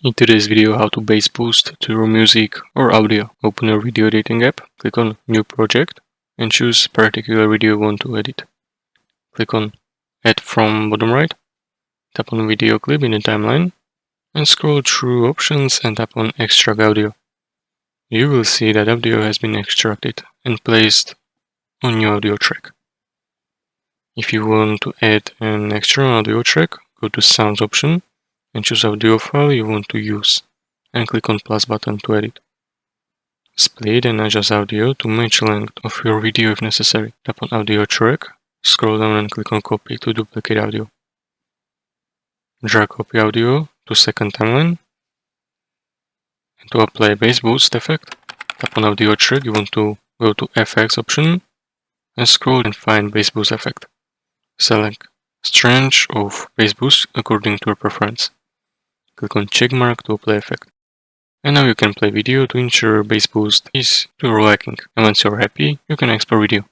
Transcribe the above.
In today's video, how to bass boost to your music or audio. Open your video editing app, click on New Project and choose particular video you want to edit. Click on Add from bottom right, tap on Video Clip in the timeline and scroll through options and tap on Extract Audio. You will see that audio has been extracted and placed on your audio track. If you want to add an extra audio track, go to Sounds option and choose audio file you want to use and click on plus button to edit. Split and adjust audio to match length of your video if necessary. Tap on audio track, scroll down and click on copy to duplicate audio. Drag copy audio to second timeline. And to apply bass boost effect, tap on audio track, you want to go to FX option and scroll and find bass boost effect. Select strength of bass boost according to your preference. Click on check mark to apply effect. And now you can play video to ensure bass boost is to your liking. And once you're happy, you can export video.